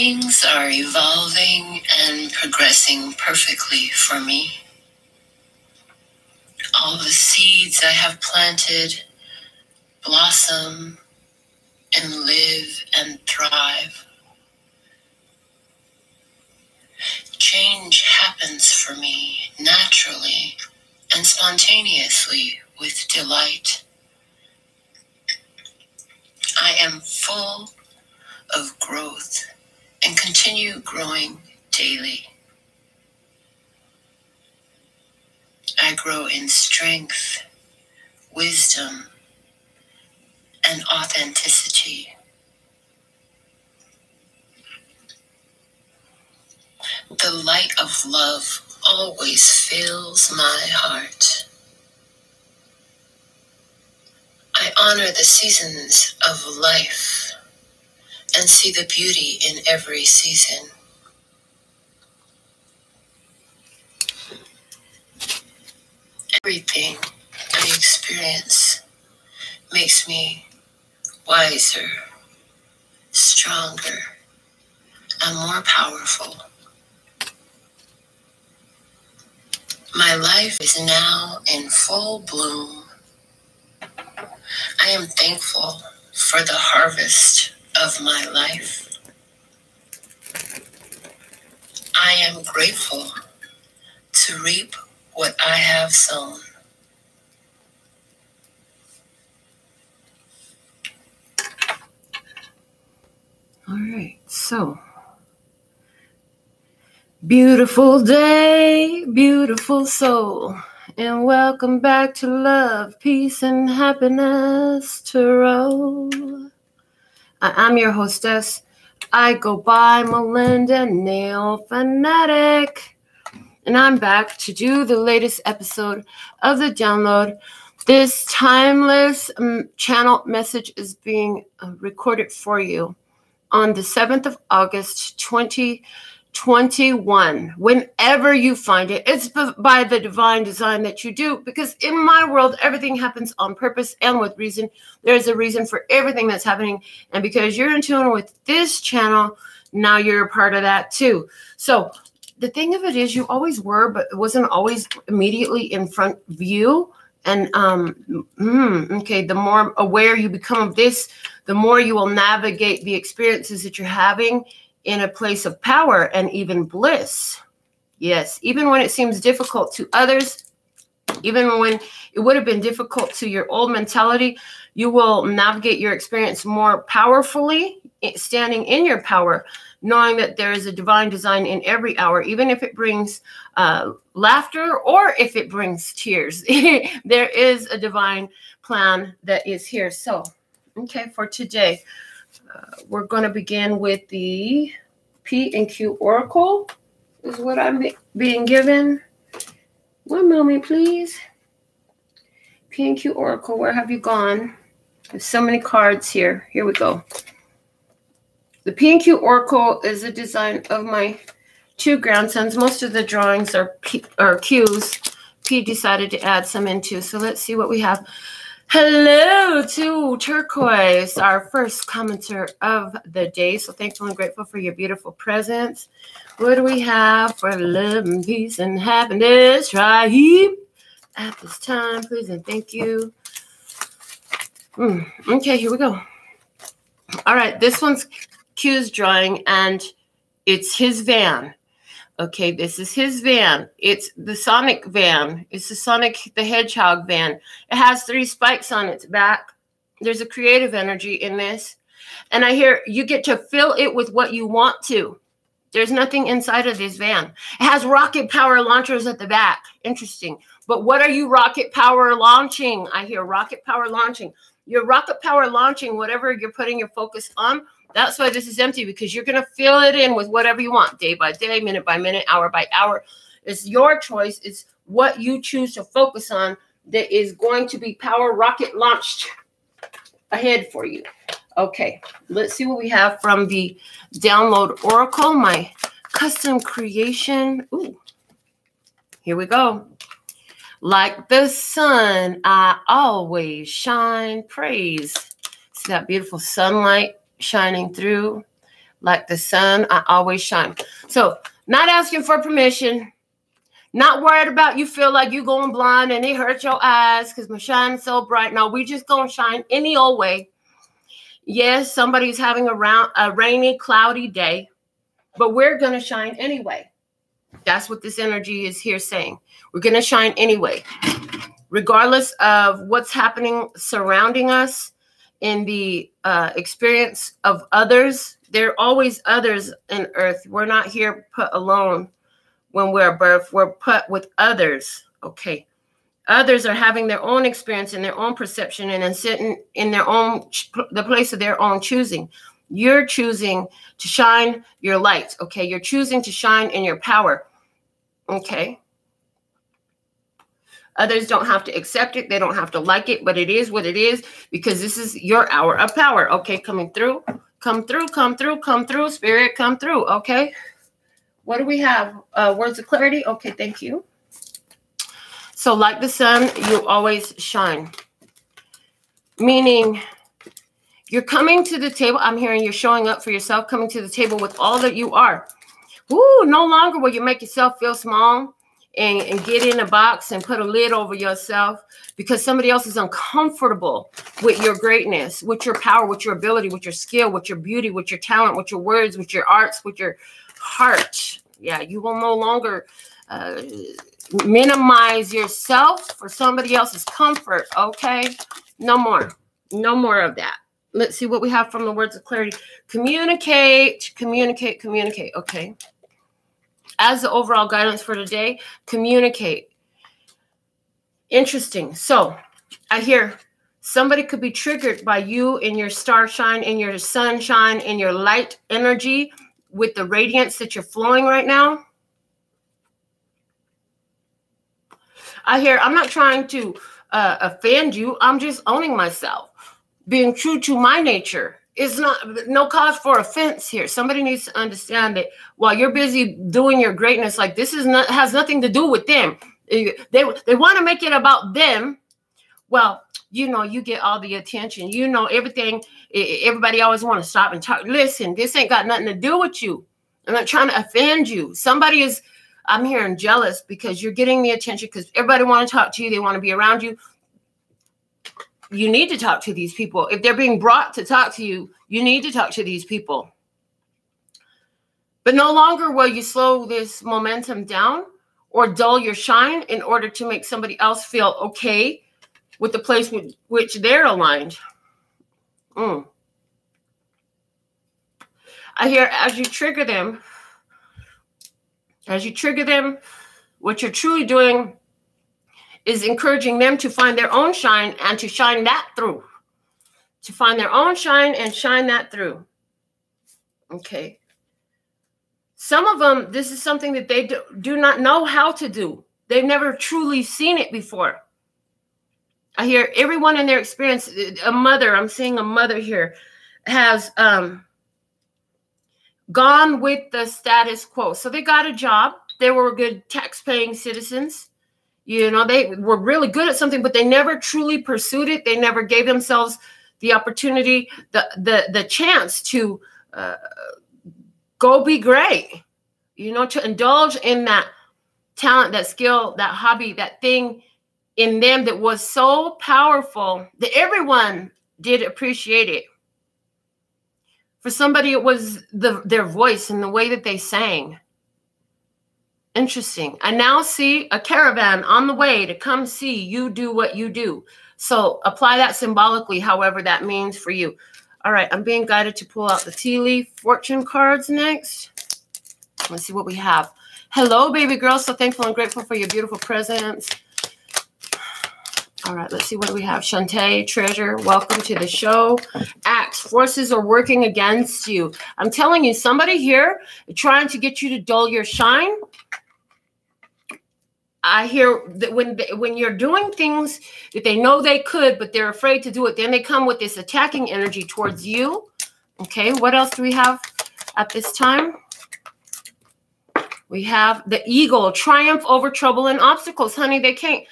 Things are evolving and progressing perfectly for me. All the seeds I have planted blossom and live and thrive. Change happens for me naturally and spontaneously with delight. I am full of growth and continue growing daily. I grow in strength, wisdom, and authenticity. The light of love always fills my heart. I honor the seasons of life and see the beauty in every season. Everything I experience makes me wiser, stronger, and more powerful. My life is now in full bloom. I am thankful for the harvest of my life. I am grateful to reap what I have sown. All right, so beautiful day, beautiful soul, and welcome back to Love, Peace, and Happiness Tarot. I'm your hostess. I go by Melinda, NailFanatic, and I'm back to do the latest episode of the download. This timeless channel message is being recorded for you on the 7th of August, 2021. Whenever you find it, it's by the divine design that you do, because in my world, everything happens on purpose and with reason. There's a reason for everything that's happening. And because you're in tune with this channel, now you're a part of that too. So the thing of it is, you always were, but it wasn't always immediately in front view. And okay, the more aware you become of this, the more you will navigate the experiences that you're having in a place of power and even bliss. Yes, even when it seems difficult to others, even when it would have been difficult to your old mentality, you will navigate your experience more powerfully, standing in your power, knowing that there is a divine design in every hour, even if it brings laughter or if it brings tears. There is a divine plan that is here. So, okay, for today, we're going to begin with the P and Q Oracle, is what I'm being given. One moment, please. P and Q Oracle, where have you gone? There's so many cards here. Here we go. The P and Q Oracle is a design of my two grandsons. Most of the drawings are Q's. P decided to add some into. So let's see what we have. Hello to Turquoise, our first commenter of the day. So thankful and grateful for your beautiful presence. What do we have for love and peace and happiness right at this time? Please and thank you. Okay, here we go. All right, this one's Q's drawing, and it's his van. Okay, this is his van. It's the Sonic van. It's the Sonic the Hedgehog van. It has 3 spikes on its back. There's a creative energy in this. And I hear you get to fill it with what you want to. There's nothing inside of this van. It has rocket power launchers at the back. Interesting. But what are you rocket power launching? I hear rocket power launching. You're rocket power launching whatever you're putting your focus on. That's why this is empty, because you're going to fill it in with whatever you want, day by day, minute by minute, hour by hour. It's your choice. It's what you choose to focus on that is going to be power rocket launched ahead for you. Okay, let's see what we have from the Download Oracle, my custom creation. Ooh, here we go. Like the sun, I always shine praise. See that beautiful sunlight shining through Like the sun, I always shine. So not asking for permission, not worried about you feel like you going blind and it hurts your eyes because my shine's so bright. No, we just gonna shine any old way. Yes, somebody's having a rainy, cloudy day, but we're gonna shine anyway. That's what this energy is here saying. We're gonna shine anyway, regardless of what's happening surrounding us in the experience of others. There are always others in earth. We're not here put alone when we're birthed. We're put with others, okay? Others are having their own experience and their own perception and then sitting in their own, the place of their own choosing. You're choosing to shine your light, okay? You're choosing to shine in your power, okay? Others don't have to accept it. They don't have to like it, but it is what it is because this is your hour of power, okay? Coming through. Come through, come through, come through, spirit, come through, okay? What do we have? Words of clarity? Okay, thank you. So like the sun, you always shine. Meaning you're coming to the table. I'm hearing you're showing up for yourself, coming to the table with all that you are. Ooh, no longer will you make yourself feel small and get in a box and put a lid over yourself because somebody else is uncomfortable with your greatness, with your power, with your ability, with your skill, with your beauty, with your talent, with your words, with your arts, with your heart. Yeah, you will no longer minimize yourself for somebody else's comfort, okay? No more. No more of that. Let's see what we have from the words of clarity. Communicate, communicate, communicate, okay? As the overall guidance for today, communicate. Interesting. So I hear somebody could be triggered by you in your star shine, in your sunshine, in your light energy with the radiance that you're flowing right now. I hear, I'm not trying to offend you. I'm just owning myself. Being true to my nature. It's not no cause for offense here. Somebody needs to understand that while you're busy doing your greatness, like this is not has nothing to do with them. They want to make it about them. Well, you know, you get all the attention. You know everything. Everybody always want to stop and talk. Listen, this ain't got nothing to do with you. I'm not trying to offend you. Somebody is, I'm hearing jealous because you're getting the attention because everybody want to talk to you. They want to be around you. You need to talk to these people. If they're being brought to talk to you, you need to talk to these people. But no longer will you slow this momentum down or dull your shine in order to make somebody else feel okay with the place with which they're aligned. I hear as you trigger them, what you're truly doing is encouraging them to find their own shine and to shine that through. To find their own shine and shine that through. Okay. Some of them, this is something that they do not know how to do. They've never truly seen it before. I hear everyone in their experience, a mother, I'm seeing a mother here, has gone with the status quo. So they got a job. They were good tax-paying citizens. You know, they were really good at something, but they never truly pursued it. They never gave themselves the opportunity, the chance to go be great, you know, to indulge in that talent, that skill, that hobby, that thing in them that was so powerful that everyone did appreciate it. For somebody, it was their voice and the way that they sang. Interesting. I now see a caravan on the way to come see you do what you do. So apply that symbolically, however that means for you. All right, I'm being guided to pull out the tea leaf fortune cards next. Let's see what we have. Hello, baby girl. So thankful and grateful for your beautiful presence. All right, let's see what do we have. Shantae, treasure, welcome to the show. Axe, forces are working against you. I'm telling you, somebody here trying to get you to dull your shine. I hear that when you're doing things that they know they could, but they're afraid to do it, then they come with this attacking energy towards you. Okay, what else do we have at this time? We have the eagle, triumph over trouble and obstacles. Honey, they can't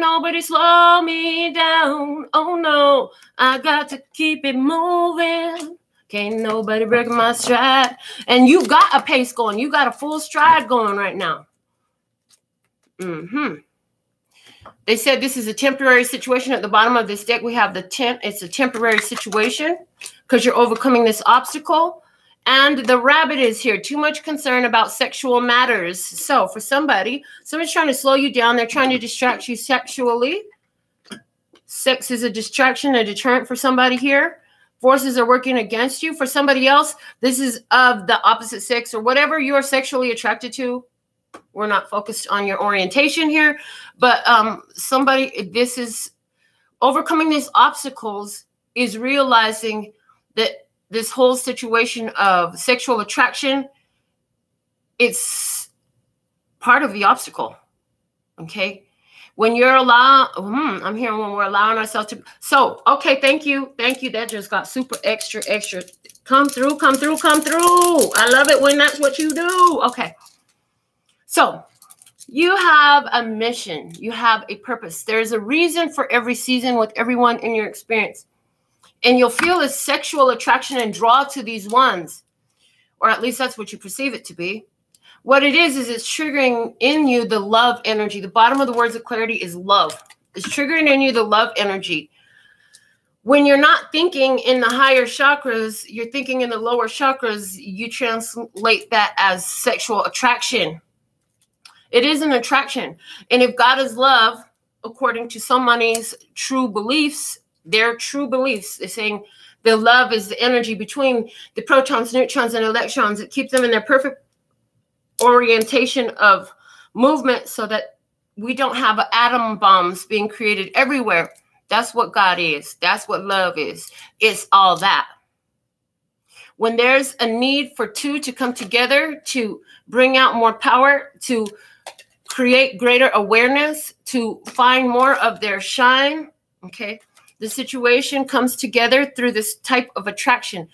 nobody slow me down. Oh no, I got to keep it moving. Can't nobody break my stride. And you got a pace going. You got a full stride going right now. They said this is a temporary situation. At the bottom of this deck, we have the 10. It's a temporary situation because you're overcoming this obstacle. And the rabbit is here. Too much concern about sexual matters. So for somebody's trying to slow you down. They're trying to distract you sexually. Sex is a distraction, a deterrent for somebody here. Forces are working against you. For somebody else, this is of the opposite sex or whatever you're sexually attracted to. We're not focused on your orientation here, but this is overcoming these obstacles is realizing that this whole situation of sexual attraction, it's part of the obstacle. Okay. When you're I'm hearing when we're allowing ourselves to. So, okay, thank you. Thank you. That just got super extra. Come through, come through, come through. I love it when that's what you do. Okay. So you have a mission. You have a purpose. There's a reason for every season with everyone in your experience. And you'll feel a sexual attraction and draw to these ones. Or at least that's what you perceive it to be. What it is it's triggering in you the love energy. The bottom of the words of clarity is love. It's triggering in you the love energy. When you're not thinking in the higher chakras, you're thinking in the lower chakras, you translate that as sexual attraction. It is an attraction. And if God is love, according to somebody's true beliefs, their true beliefs, they're saying the love is the energy between the protons, neutrons, and electrons. It keeps them in their perfect orientation of movement so that we don't have atom bombs being created everywhere. That's what God is. That's what love is. It's all that. When there's a need for two to come together to bring out more power, to create greater awareness, to find more of their shine, okay, the situation comes together through this type of attraction.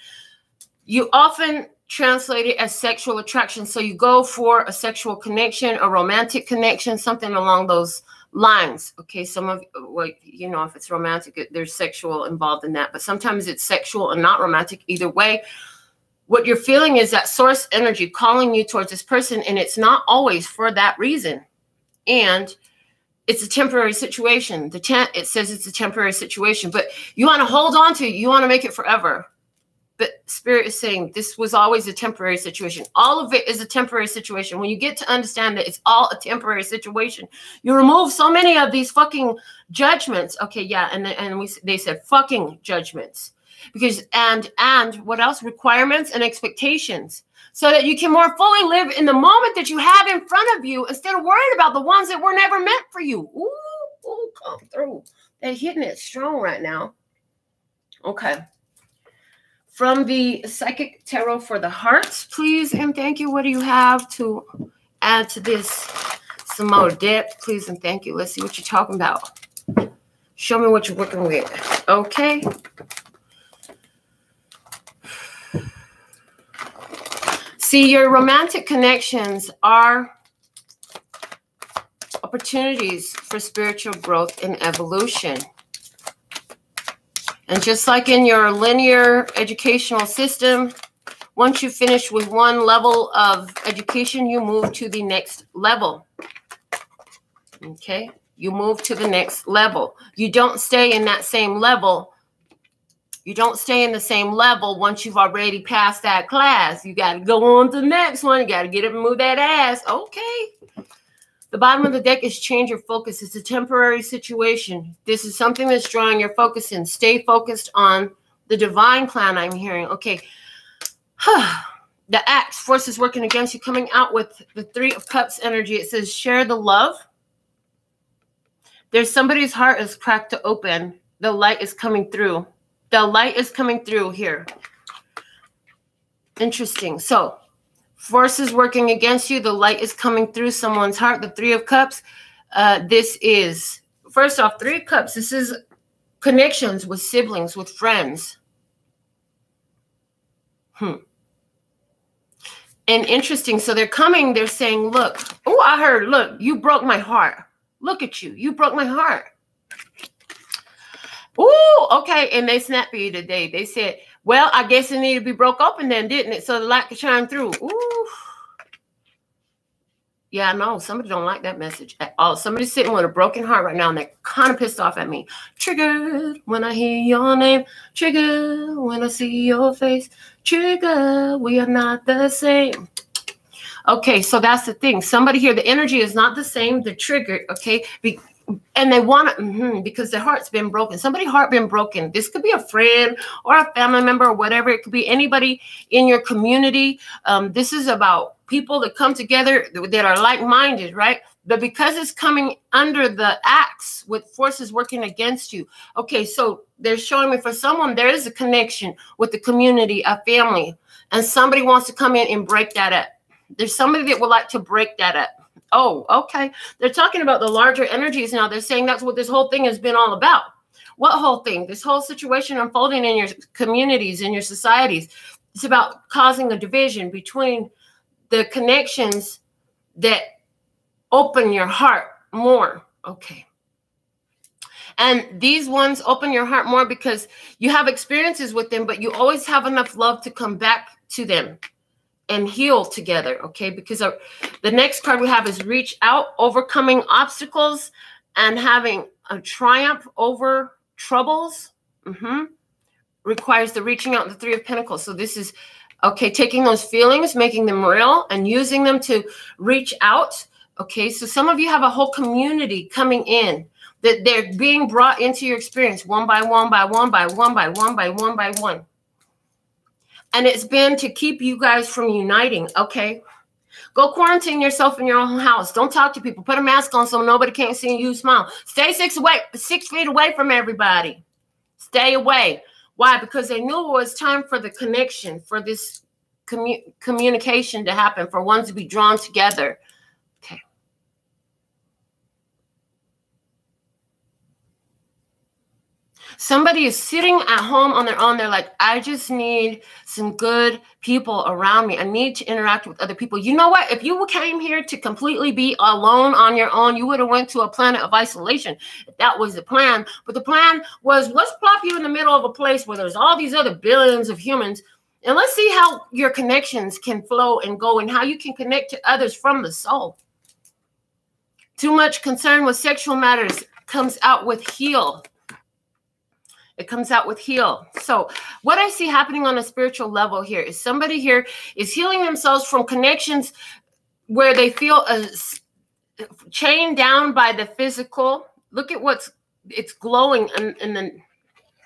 You often translate it as sexual attraction. So you go for a sexual connection, a romantic connection, something along those lines. Okay, some of, well, you know, if it's romantic, there's sexual involved in that, but sometimes it's sexual and not romantic. Either way, what you're feeling is that source energy calling you towards this person, and it's not always for that reason. And it's a temporary situation. It says it's a temporary situation, but you want to hold on to it. You want to make it forever. But Spirit is saying this was always a temporary situation. All of it is a temporary situation. When you get to understand that it's all a temporary situation, you remove so many of these fucking judgments. Okay, yeah, and they said fucking judgments. Because and what else? Requirements and expectations. So that you can more fully live in the moment that you have in front of you instead of worrying about the ones that were never meant for you. Ooh, come through. They're hitting it strong right now. Okay. From the Psychic Tarot for the Hearts, please and thank you. What do you have to add to this? Some more depth, please and thank you. Let's see what you're talking about. Show me what you're working with. Okay. See, your romantic connections are opportunities for spiritual growth and evolution. And just like in your linear educational system, once you finish with one level of education, you move to the next level. Okay? You move to the next level. You don't stay in that same level. You don't stay in the same level once you've already passed that class. You got to go on to the next one. You got to get up and move that ass. Okay. The bottom of the deck is change your focus. It's a temporary situation. This is something that's drawing your focus in. Stay focused on the divine plan I'm hearing. Okay. The Axe, forces working against you, coming out with the Three of Cups energy. It says share the love. There's somebody's heart is cracked to open. The light is coming through. The light is coming through here. Interesting. So, forces working against you. The light is coming through someone's heart. The Three of Cups. This is, first off, Three of Cups. This is connections with siblings, with friends. And interesting. So they're coming. They're saying, look. Oh, I heard. Look, you broke my heart. Look at you. You broke my heart. Ooh, okay. And they snapped for you today. They said, Well, I guess it needed to be broke open then, didn't it? So the light could shine through. Ooh. Yeah, I know. Somebody don't like that message at all. Somebody's sitting with a broken heart right now, and they're kind of pissed off at me. Triggered when I hear your name. Triggered when I see your face. Triggered, we are not the same. Okay, so that's the thing. Somebody here, the energy is not the same. They're triggered, okay? And they want to, because their heart's been broken. Somebody's heart been broken. This could be a friend or a family member or whatever. It could be anybody in your community. This is about people that come together that are like-minded, right? But because it's coming under the axe with forces working against you. Okay, so they're showing me for someone, there is a connection with the community, a family, and somebody wants to come in and break that up. There's somebody that would like to break that up. Oh, okay. They're talking about the larger energies now. They're saying that's what this whole thing has been all about. What whole thing? This whole situation unfolding in your communities, in your societies. It's about causing a division between the connections that open your heart more. Okay. And these ones open your heart more because you have experiences with them, but you always have enough love to come back to them and heal together, okay? Because the next card we have is reach out, overcoming obstacles and having a triumph over troubles. Requires the reaching out, the Three of Pentacles. So this is, okay, taking those feelings, making them real and using them to reach out. Okay, so some of you have a whole community coming in that they're being brought into your experience one by one, by one, by one, by one, by one, by one. And it's been to keep you guys from uniting, okay? Go quarantine yourself in your own house. Don't talk to people. Put a mask on so nobody can't see you smile. Stay 6 feet away from everybody. Stay away. Why? Because they knew it was time for the connection, for this communication to happen, for ones to be drawn together. Okay. Somebody is sitting at home on their own. They're like, I just need some good people around me. I need to interact with other people. You know what? If you came here to completely be alone on your own, you would have went to a planet of isolation. If that was the plan. But the plan was, let's plop you in the middle of a place where there's all these other billions of humans. And let's see how your connections can flow and go and how you can connect to others from the soul. Too much concern with sexual matters comes out with heal. It comes out with heal. So what I see happening on a spiritual level here is somebody here is healing themselves from connections where they feel chained down by the physical. Look at it's glowing and then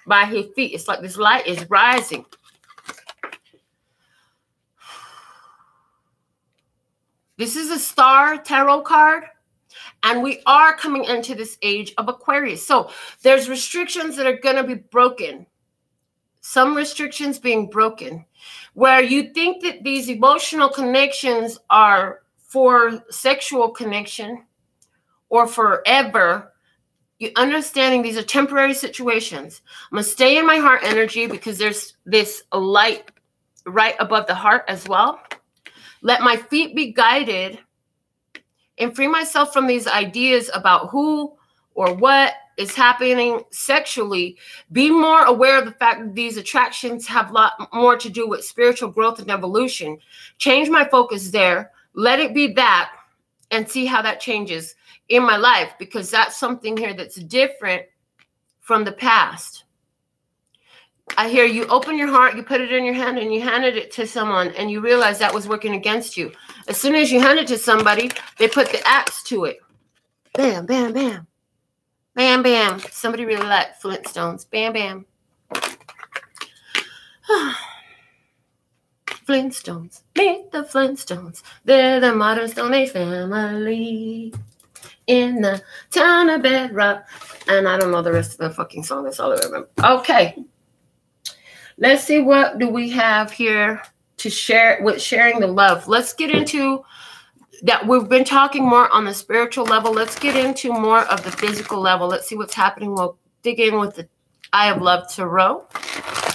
by his feet. It's like this light is rising. This is a star tarot card. And we are coming into this age of Aquarius. So there's restrictions that are going to be broken. Some restrictions being broken. Where you think that these emotional connections are for sexual connection or forever. You understanding these are temporary situations. I'm going to stay in my heart energy because there's this light right above the heart as well. Let my feet be guided and free myself from these ideas about who or what is happening sexually. Be more aware of the fact that these attractions have a lot more to do with spiritual growth and evolution. Change my focus there. Let it be that and see how that changes in my life, because that's something here that's different from the past. I hear you open your heart, you put it in your hand, and you handed it to someone, and you realize that was working against you. As soon as you hand it to somebody, they put the axe to it. Bam, bam, bam. Bam, bam. Somebody really liked Flintstones. Bam, bam. Flintstones. Meet the Flintstones. They're the modern Stone Age family in the town of Bedrock. And I don't know the rest of the fucking song. That's all I remember. Okay. Let's see, what do we have here to share with sharing the love. Let's get into that. We've been talking more on the spiritual level. Let's get into more of the physical level. Let's see what's happening. We'll dig in with the Eye of Love Tarot.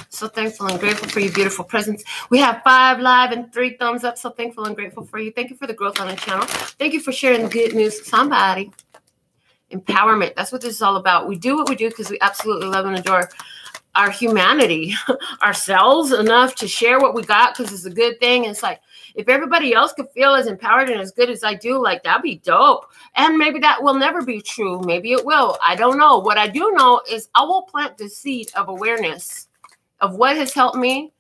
So thankful and grateful for your beautiful presence. We have 5 live and 3 thumbs up. So thankful and grateful for you. Thank you for the growth on the channel. Thank you for sharing the good news with somebody. Empowerment. That's what this is all about. We do what we do because we absolutely love and adore our humanity, ourselves enough to share what we got because it's a good thing. And it's like, if everybody else could feel as empowered and as good as I do, like, that'd be dope. And maybe that will never be true. Maybe it will. I don't know. What I do know is I will plant the seed of awareness of what has helped me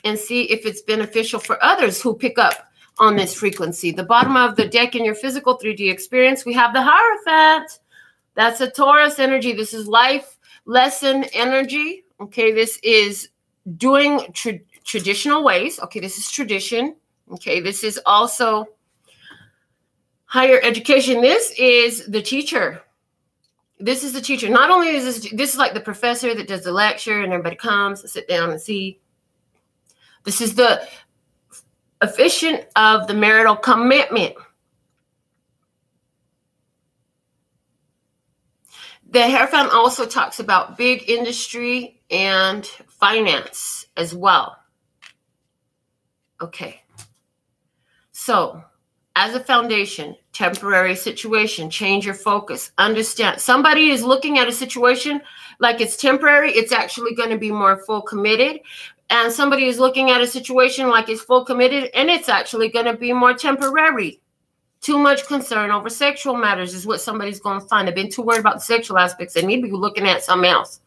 and see if it's beneficial for others who pick up on this frequency. The bottom of the deck in your physical 3D experience, we have the Hierophant. That's a Taurus energy. This is life lesson energy. Okay, this is doing traditional ways. Okay, this is tradition. Okay, this is also higher education. This is the teacher. This is the teacher. Not only is this is like the professor that does the lecture and everybody comes to sit down and see. This is the officiant of the marital commitment. The Hierophant also talks about big industry and finance as well. Okay. So, as a foundation, temporary situation, change your focus, understand. Somebody is looking at a situation like it's temporary, it's actually going to be more full committed. And somebody is looking at a situation like it's full committed, and it's actually going to be more temporary. Too much concern over sexual matters is what somebody's going to find. They've been too worried about the sexual aspects. They need to be looking at something else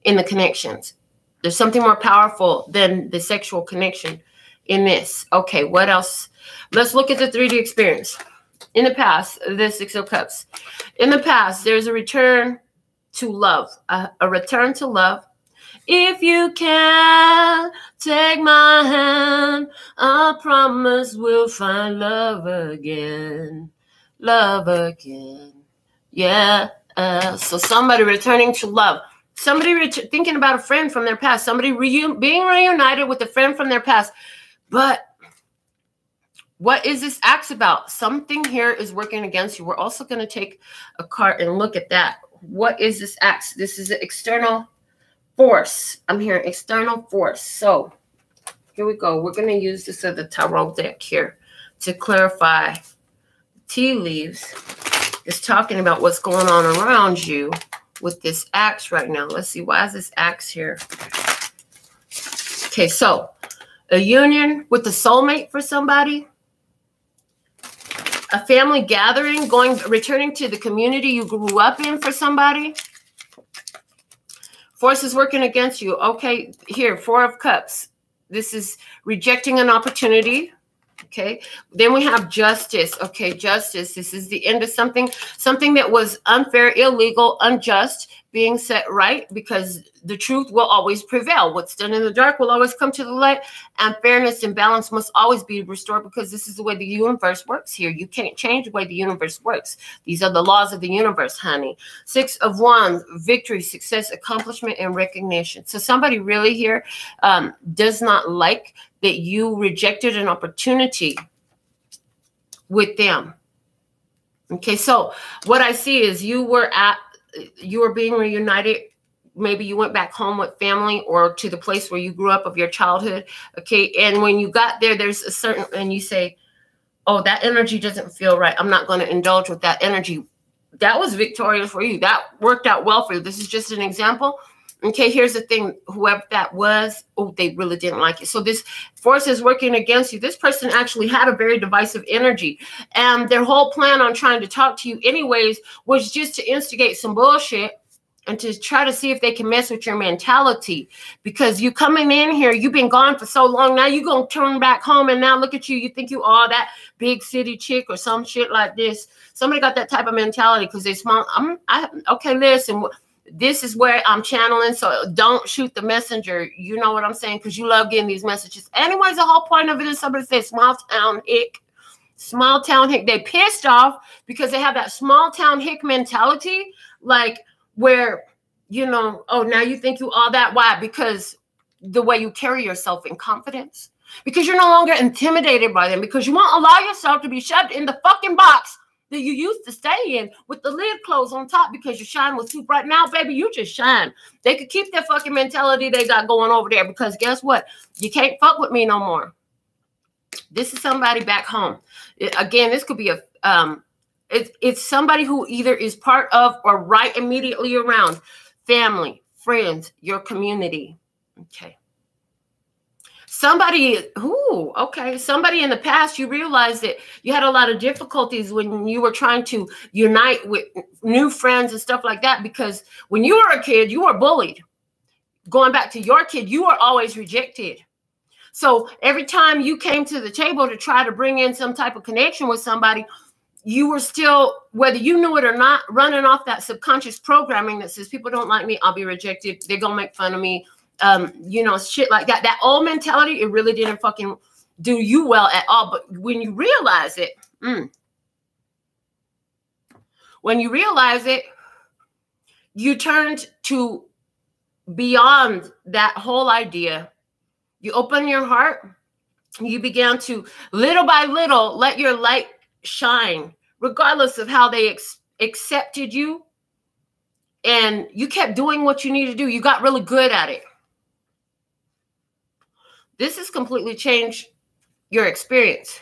in the connections. There's something more powerful than the sexual connection in this. Okay, what else? Let's look at the 3D experience. In the past, the 6 of Cups. In the past, there's a return to love. A return to love. If you can take my hand, I promise we'll find love again. Love again. Yeah. So somebody returning to love. Somebody thinking about a friend from their past. Somebody being reunited with a friend from their past. But what is this axe about? Something here is working against you. We're also going to take a card and look at that. What is this axe? This is an external force. I'm hearing external force. So here we go. We're going to use this as the tarot deck here to clarify. Tea leaves is talking about what's going on around you with this axe right now. Let's see. Why is this axe here? Okay, so a union with a soulmate for somebody. A family gathering, returning to the community you grew up in for somebody. Forces working against you. Okay, here, 4 of Cups. This is rejecting an opportunity. Okay, then we have justice. Okay, justice. This is the end of something that was unfair, illegal, unjust, being set right, because the truth will always prevail. What's done in the dark will always come to the light, and fairness and balance must always be restored, because this is the way the universe works here. You can't change the way the universe works. These are the laws of the universe, honey. 6 of Wands, victory, success, accomplishment, and recognition. So somebody really here does not like that you rejected an opportunity with them. Okay, so what I see is you were being reunited. Maybe you went back home with family or to the place where you grew up of your childhood. Okay, and when you got there, there's a certain, and you say, oh, that energy doesn't feel right. I'm not going to indulge with that energy. That was victorious for you. That worked out well for you. This is just an example. Okay, here's the thing. Whoever that was, oh, they really didn't like it. So this force is working against you. This person actually had a very divisive energy. And their whole plan on trying to talk to you anyways was just to instigate some bullshit and to try to see if they can mess with your mentality. Because you coming in here, you've been gone for so long. Now you're going to turn back home, and now look at you. You think you are that big city chick or some shit like this. Somebody got that type of mentality because they small. Okay, listen. This is where I'm channeling, so don't shoot the messenger. You know what I'm saying? Because you love getting these messages. Anyways, the whole point of it is somebody says small town hick. Small town hick. They pissed off because they have that small town hick mentality, like where, you know, oh, now you think you all that. Why? Because the way you carry yourself in confidence. Because you're no longer intimidated by them. Because you won't allow yourself to be shoved in the fucking box that you used to stay in with the lid closed on top because your shine was too bright. Now, baby, you just shine. They could keep that fucking mentality they got going over there, because guess what? You can't fuck with me no more. This is somebody back home. Again, this could be it's somebody who either is part of or right immediately around family, friends, your community. Okay. Somebody in the past, you realized that you had a lot of difficulties when you were trying to unite with new friends and stuff like that, because when you were a kid, you were bullied. Going back to your kid, you were always rejected. So every time you came to the table to try to bring in some type of connection with somebody, you were still, whether you knew it or not, running off that subconscious programming that says, people don't like me, I'll be rejected, they're going to make fun of me, shit like that. That old mentality, it really didn't fucking do you well at all. But when you realize it, you turned to beyond that whole idea. You open your heart, you began to, little by little, let your light shine, regardless of how they accepted you. And you kept doing what you needed to do. You got really good at it. This has completely changed your experience.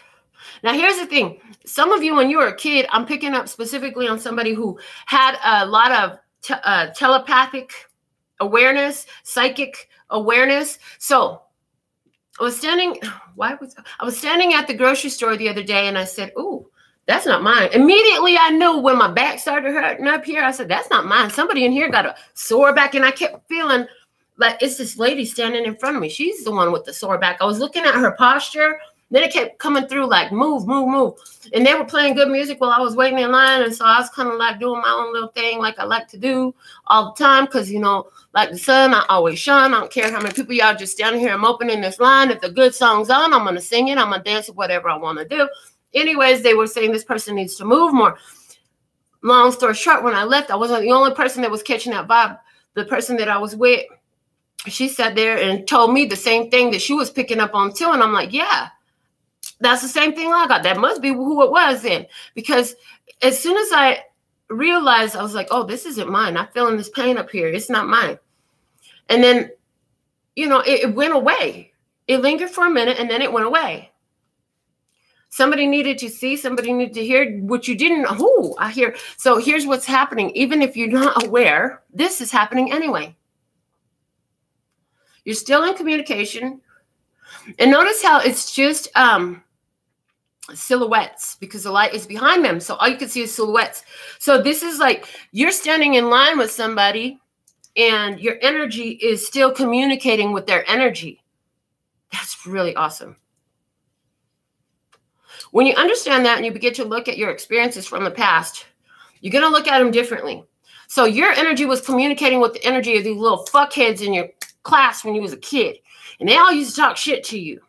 Now, here's the thing. Some of you, when you were a kid, I'm picking up specifically on somebody who had a lot of telepathic awareness, psychic awareness. So I was standing at the grocery store the other day, and I said, ooh, that's not mine. Immediately I knew when my back started hurting up here, I said, that's not mine. Somebody in here got a sore back. And I kept feeling like it's this lady standing in front of me. She's the one with the sore back. I was looking at her posture. Then it kept coming through like, move, move, move. And they were playing good music while I was waiting in line. And so I was kind of like doing my own little thing like I like to do all the time. Because, like the sun, I always shine. I don't care how many people y'all just standing here. I'm opening this line. If the good song's on, I'm going to sing it. I'm going to dance it, whatever I want to do. Anyways, they were saying this person needs to move more. Long story short, when I left, I wasn't the only person that was catching that vibe. The person that I was with, she sat there and told me the same thing that she was picking up on too. And I'm like, yeah, that's the same thing I got. That must be who it was then. Because as soon as I realized, I was like, oh, this isn't mine. I'm feeling this pain up here. It's not mine. And then, it went away. It lingered for a minute and then it went away. Somebody needed to see, somebody needed to hear what you didn't. Oh, I hear. So here's what's happening. Even if you're not aware, this is happening anyway. You're still in communication. And notice how it's just silhouettes, because the light is behind them. So all you can see is silhouettes. So this is like you're standing in line with somebody and your energy is still communicating with their energy. That's really awesome. When you understand that and you begin to look at your experiences from the past, you're going to look at them differently. So your energy was communicating with the energy of these little fuckheads in your class when you was a kid. And they all used to talk shit to you.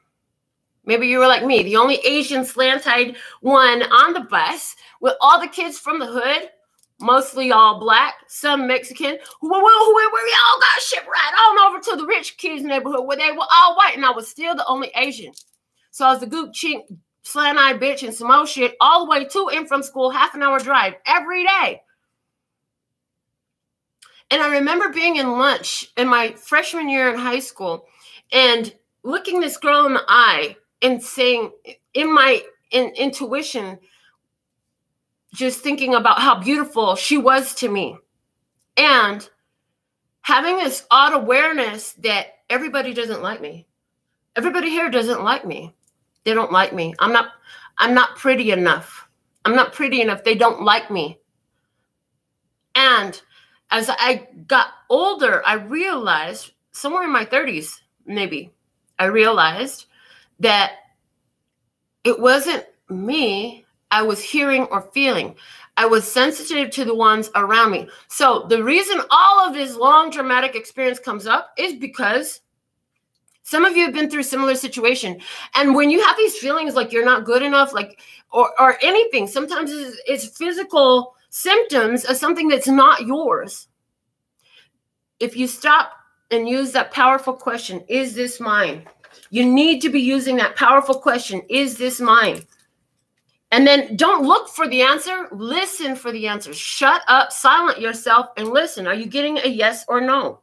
Maybe you were like me, the only Asian slant-eyed one on the bus with all the kids from the hood, mostly all black, some Mexican, who we all got shipped right on over to the rich kids' neighborhood where they were all white, and I was still the only Asian. So I was the goop chink, slant-eyed bitch and some old shit all the way to and from school, half an hour drive every day. And I remember being in lunch in my freshman year in high school and looking this girl in the eye and saying, in my intuition, just thinking about how beautiful she was to me. And having this odd awareness that everybody doesn't like me. Everybody here doesn't like me. They don't like me. I'm not pretty enough. I'm not pretty enough. They don't like me. And as I got older, I realized, somewhere in my 30s, maybe, I realized that it wasn't me I was hearing or feeling. I was sensitive to the ones around me. So the reason all of this long dramatic experience comes up is because some of you have been through a similar situation. And when you have these feelings like you're not good enough, like, or anything, sometimes it's physical symptoms of something that's not yours. If you stop and use that powerful question, is this mine? You need to be using that powerful question, is this mine? And then don't look for the answer, listen for the answer. Shut up, silent yourself, and listen. Are you getting a yes or no?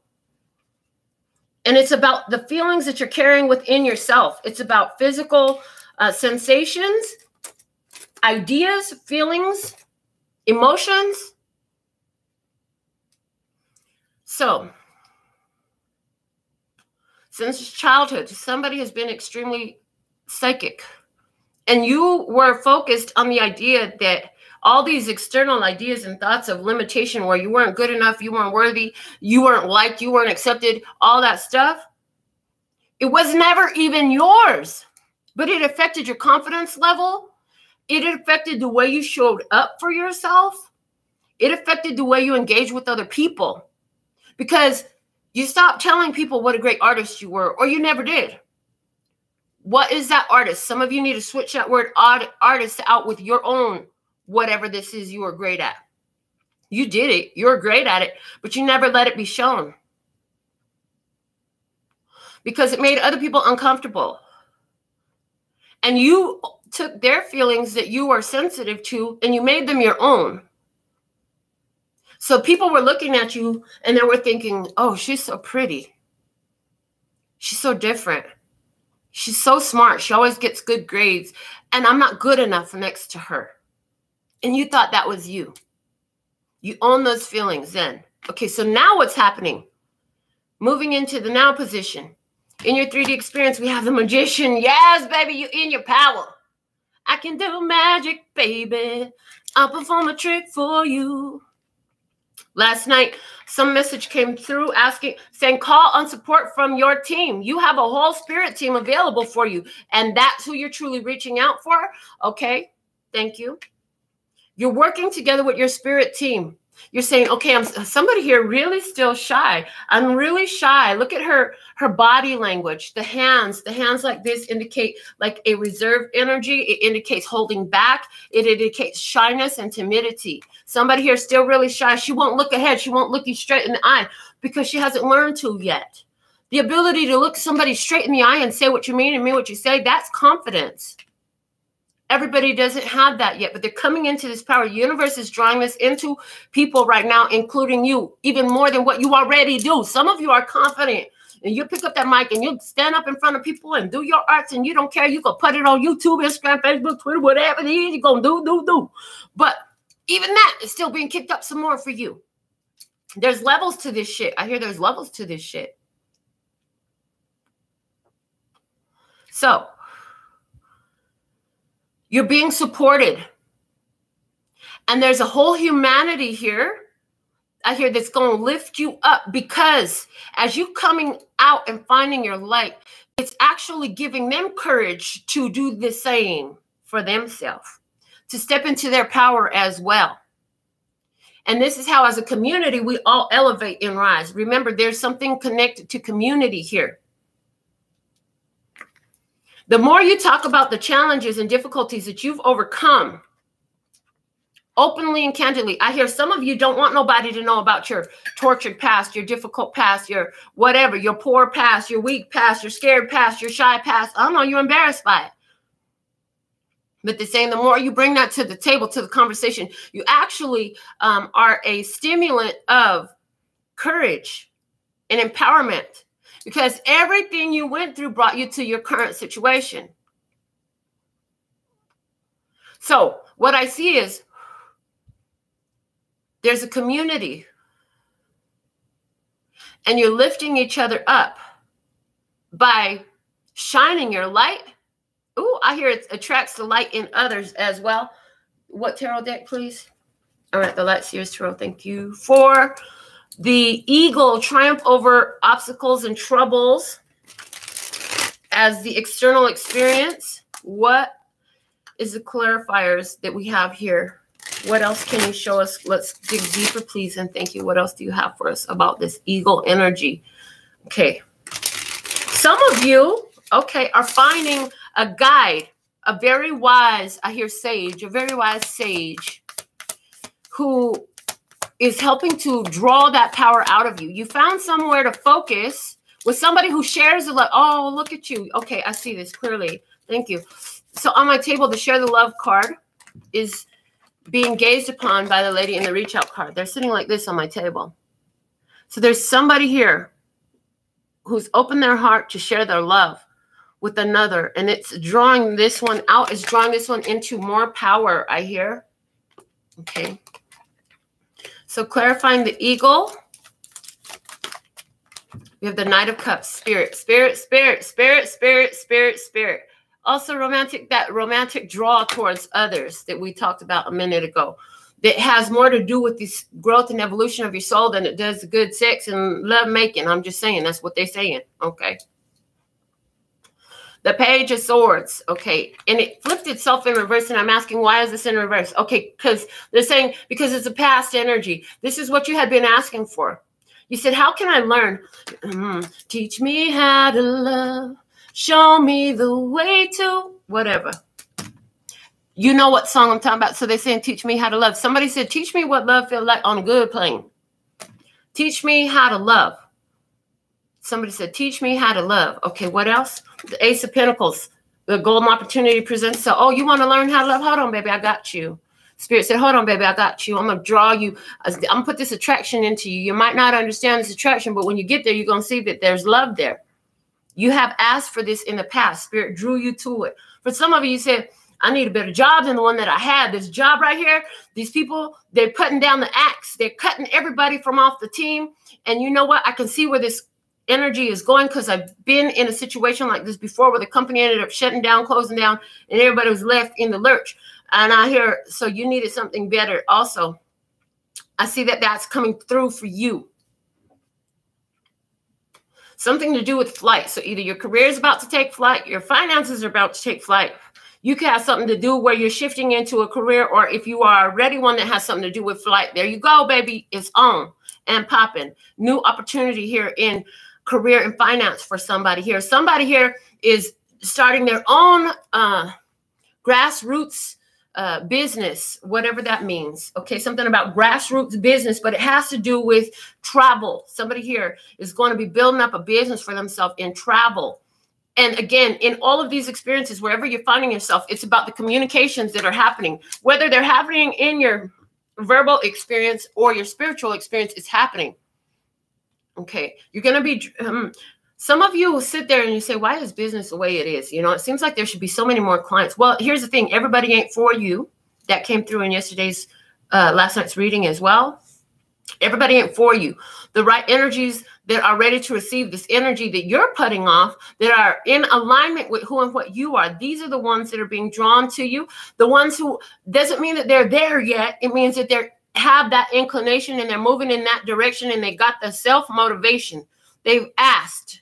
And it's about the feelings that you're carrying within yourself. It's about physical sensations, ideas, feelings, emotions. So Since childhood, somebody has been extremely psychic. And you were focused on the idea that all these external ideas and thoughts of limitation where you weren't good enough, you weren't worthy, you weren't liked, you weren't accepted, all that stuff, it was never even yours. But it affected your confidence level. It affected the way you showed up for yourself. It affected the way you engage with other people. Because you stopped telling people what a great artist you were, or you never did. What is that artist? Some of you need to switch that word artist out with your own, whatever this is you are great at. You did it. You're great at it, but you never let it be shown. Because it made other people uncomfortable. And you took their feelings that you are sensitive to and you made them your own. So people were looking at you and they were thinking, oh, she's so pretty. She's so different. She's so smart. She always gets good grades. And I'm not good enough next to her. And you thought that was you. You own those feelings then. Okay, so now what's happening? Moving into the now position. In your 3D experience, we have the magician. Yes, baby, you're in your power. I can do magic, baby. I'll perform a trick for you. Last night, some message came through saying, call on support from your team. You have a whole spirit team available for you. And that's who you're truly reaching out for. Okay, thank you. You're working together with your spirit team. You're saying, okay, I'm somebody here really still shy. I'm really shy. Look at her body language. The hands like this indicate like a reserved energy. It indicates holding back. It indicates shyness and timidity. Somebody here still really shy. She won't look ahead. She won't look you straight in the eye because she hasn't learned to yet. The ability to look somebody straight in the eye and say what you mean and mean what you say, that's confidence. Everybody doesn't have that yet, but they're coming into this power. The universe is drawing this into people right now, including you, even more than what you already do. Some of you are confident, and you pick up that mic, and you stand up in front of people and do your arts, and you don't care. You can put it on YouTube, Instagram, Facebook, Twitter, whatever it is, you're going to do. But even that is still being kicked up some more for you. There's levels to this shit. I hear there's levels to this shit. So, you're being supported. And there's a whole humanity here, I hear, that's going to lift you up because as you coming out and finding your light, it's actually giving them courage to do the same for themselves, to step into their power as well. And this is how, as a community, we all elevate and rise. Remember, there's something connected to community here. The more you talk about the challenges and difficulties that you've overcome, openly and candidly, I hear some of you don't want nobody to know about your tortured past, your difficult past, your whatever, your poor past, your weak past, your scared past, your shy past. I don't know, you're embarrassed by it. But they're saying the more you bring that to the table, to the conversation, you actually are a stimulant of courage and empowerment. Because everything you went through brought you to your current situation. So what I see is there's a community. And you're lifting each other up by shining your light. Ooh, I hear it attracts the light in others as well. What tarot deck, please? All right, the Light Seers Tarot. Thank you. For the eagle, triumph over obstacles and troubles as the external experience. What is the clarifiers that we have here? What else can you show us? Let's dig deeper, please, and thank you. What else do you have for us about this eagle energy? Okay. Some of you, okay, are finding a guide, a very wise, I hear sage, a very wise sage who is helping to draw that power out of you. You found somewhere to focus with somebody who shares the love. Oh, look at you. Okay, I see this clearly. Thank you. So on my table, the Share the Love card is being gazed upon by the lady in the Reach Out card. They're sitting like this on my table. So there's somebody here who's opened their heart to share their love with another. And it's drawing this one out. It's drawing this one into more power, I hear. Okay. So clarifying the eagle. We have the Knight of Cups, spirit, spirit, spirit, spirit, spirit, spirit, spirit. Also that romantic draw towards others that we talked about a minute ago. That has more to do with this growth and evolution of your soul than it does the good sex and love making. I'm just saying, that's what they're saying. Okay. The Page of Swords. Okay. And it flipped itself in reverse. And I'm asking, why is this in reverse? Okay. Because they're saying, because it's a past energy. This is what you had been asking for. You said, how can I learn? Teach me how to love. Show me the way to whatever. You know what song I'm talking about. So they're saying, teach me how to love. Somebody said, teach me what love feels like on a good plane. Teach me how to love. Somebody said, teach me how to love. Okay, what else? The Ace of Pentacles. The golden opportunity presents. So, oh, you want to learn how to love? Hold on, baby, I got you. Spirit said, hold on, baby, I got you. I'm going to draw you. I'm going to put this attraction into you. You might not understand this attraction, but when you get there, you're going to see that there's love there. You have asked for this in the past. Spirit drew you to it. For some of you, you said, I need a better job than the one that I had. This job right here, these people, they're putting down the axe. They're cutting everybody from off the team. And you know what? I can see where this energy is going because I've been in a situation like this before where the company ended up shutting down, closing down, and everybody was left in the lurch. And I hear, so you needed something better also. I see that that's coming through for you. Something to do with flight. So either your career is about to take flight, your finances are about to take flight. You can have something to do where you're shifting into a career, or if you are already one that has something to do with flight, there you go, baby. It's on and popping. New opportunity here in career and finance for somebody here. Somebody here is starting their own grassroots business, whatever that means. Okay, something about grassroots business, but it has to do with travel. Somebody here is going to be building up a business for themselves in travel. And again, in all of these experiences, wherever you're finding yourself, it's about the communications that are happening. Whether they're happening in your verbal experience or your spiritual experience, it's happening. Okay, you're going to be, some of you will sit there and you say, why is business the way it is? You know, it seems like there should be so many more clients. Well, here's the thing. Everybody ain't for you. That came through in yesterday's, last night's reading as well. Everybody ain't for you. The right energies that are ready to receive this energy that you're putting off, that are in alignment with who and what you are. These are the ones that are being drawn to you. The ones who, doesn't mean that they're there yet. It means that they're have that inclination and they're moving in that direction and they got the self-motivation. They've asked.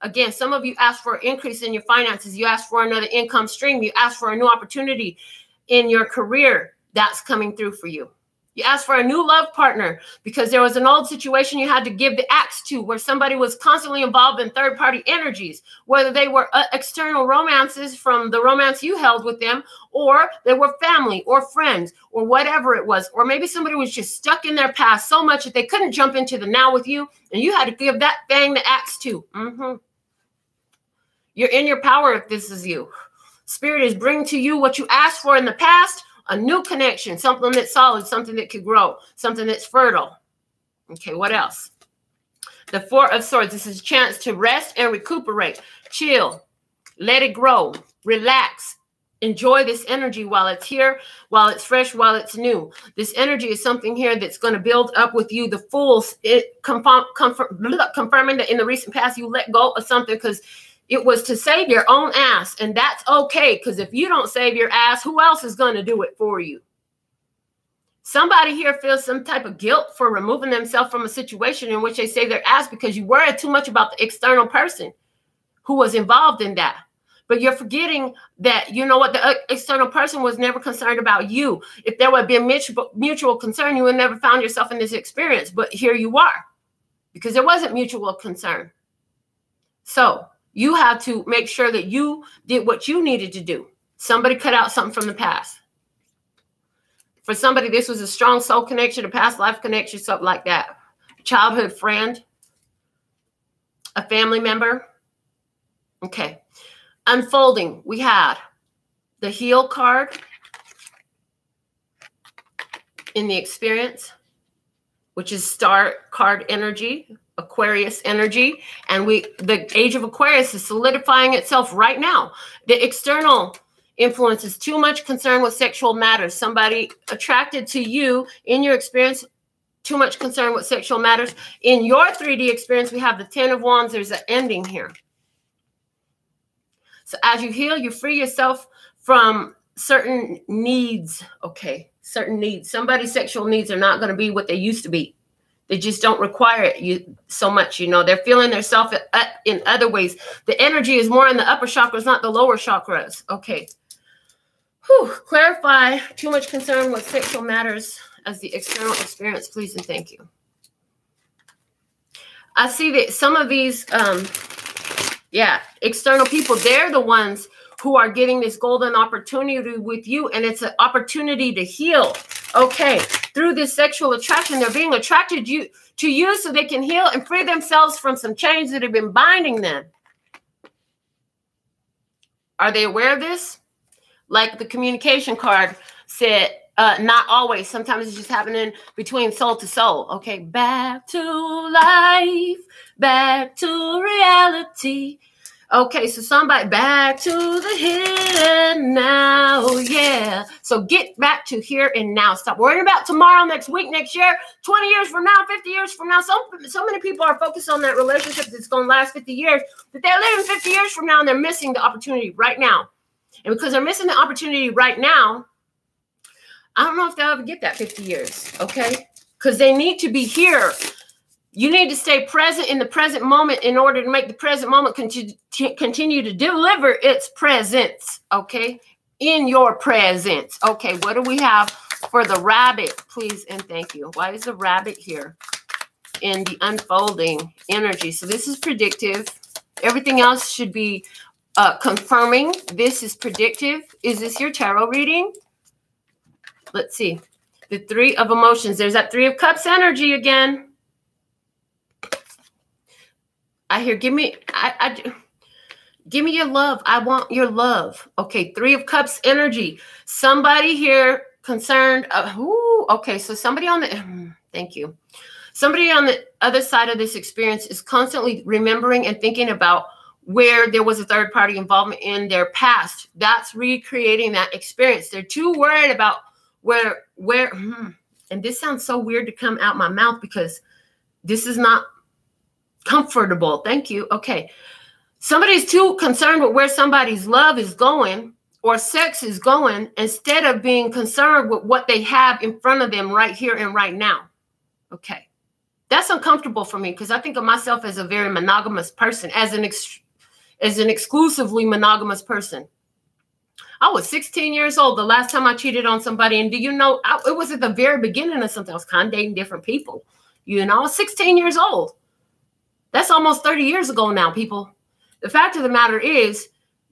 Again, some of you asked for an increase in your finances. You asked for another income stream. You asked for a new opportunity in your career. That's coming through for you. You asked for a new love partner because there was an old situation you had to give the axe to where somebody was constantly involved in third-party energies, whether they were external romances from the romance you held with them, or they were family or friends or whatever it was. Or maybe somebody was just stuck in their past so much that they couldn't jump into the now with you, and you had to give that thing the axe to. You're in your power if this is you. Spirit is bringing to you what you asked for in the past, a new connection, something that's solid, something that could grow, something that's fertile. Okay, what else? The Four of Swords. This is a chance to rest and recuperate. Chill. Let it grow. Relax. Enjoy this energy while it's here, while it's fresh, while it's new. This energy is something here that's going to build up with you. The Fools, confirming that in the recent past you let go of something because it was to save your own ass, and that's okay, because if you don't save your ass, who else is going to do it for you? Somebody here feels some type of guilt for removing themselves from a situation in which they save their ass because you worried too much about the external person who was involved in that. But you're forgetting that, you know what, the external person was never concerned about you. If there would be a mutual concern, you would never found yourself in this experience. But here you are, because there wasn't mutual concern. So you have to make sure that you did what you needed to do. Somebody cut out something from the past. For somebody, this was a strong soul connection, a past life connection, something like that. A childhood friend, a family member. Okay. Unfolding, we had the Heal card in the experience, which is Star card energy, Aquarius energy, and the age of Aquarius is solidifying itself right now. The external influence is too much concern with sexual matters. Somebody attracted to you in your experience too much concern with sexual matters. In your 3D experience, we have the 10 of Wands. There's an ending here. So as you heal, you free yourself from certain needs. Okay, certain needs. Somebody's sexual needs are not going to be what they used to be. They just don't require it so much, you know. They're feeling themselves in other ways. The energy is more in the upper chakras, not the lower chakras. Okay. Whew. Clarify too much concern with sexual matters as the external experience, please and thank you. I see that some of these, external people, they're the ones who are getting this golden opportunity with you, and it's an opportunity to heal. Okay, through this sexual attraction, they're being attracted to you so they can heal and free themselves from some chains that have been binding them. Are they aware of this? Like the communication card said, not always. Sometimes it's just happening between soul to soul. Okay, back to life, back to reality. Okay, so somebody back to the here and now, yeah. So get back to here and now. Stop worrying about tomorrow, next week, next year, 20 years from now, 50 years from now. So many people are focused on that relationship that's going to last 50 years, but they're living 50 years from now and they're missing the opportunity right now. And because they're missing the opportunity right now, I don't know if they'll ever get that 50 years, okay? Because they need to be here. You need to stay present in the present moment in order to make the present moment continue to deliver its presence, okay? In your presence. Okay, what do we have for the rabbit, please and thank you? Why is the rabbit here in the unfolding energy? So this is predictive. Everything else should be confirming. This is predictive. Is this your tarot reading? Let's see. The 3 of emotions. There's that 3 of cups energy again. I hear, give me your love. I want your love. Okay, 3 of cups energy. Somebody here concerned. Okay, so somebody on the, thank you. Somebody on the other side of this experience is constantly remembering and thinking about where there was a third party involvement in their past. That's recreating that experience. They're too worried about where, and this sounds so weird to come out my mouth because this is not comfortable. Thank you. Okay. Somebody's too concerned with where somebody's love is going or sex is going instead of being concerned with what they have in front of them right here and right now. Okay. That's uncomfortable for me because I think of myself as a very monogamous person, as an exclusively monogamous person. I was 16 years old the last time I cheated on somebody. And do you know, it was at the very beginning of something. I was kind of dating different people. You know, I was 16 years old. That's almost 30 years ago now, people. The fact of the matter is,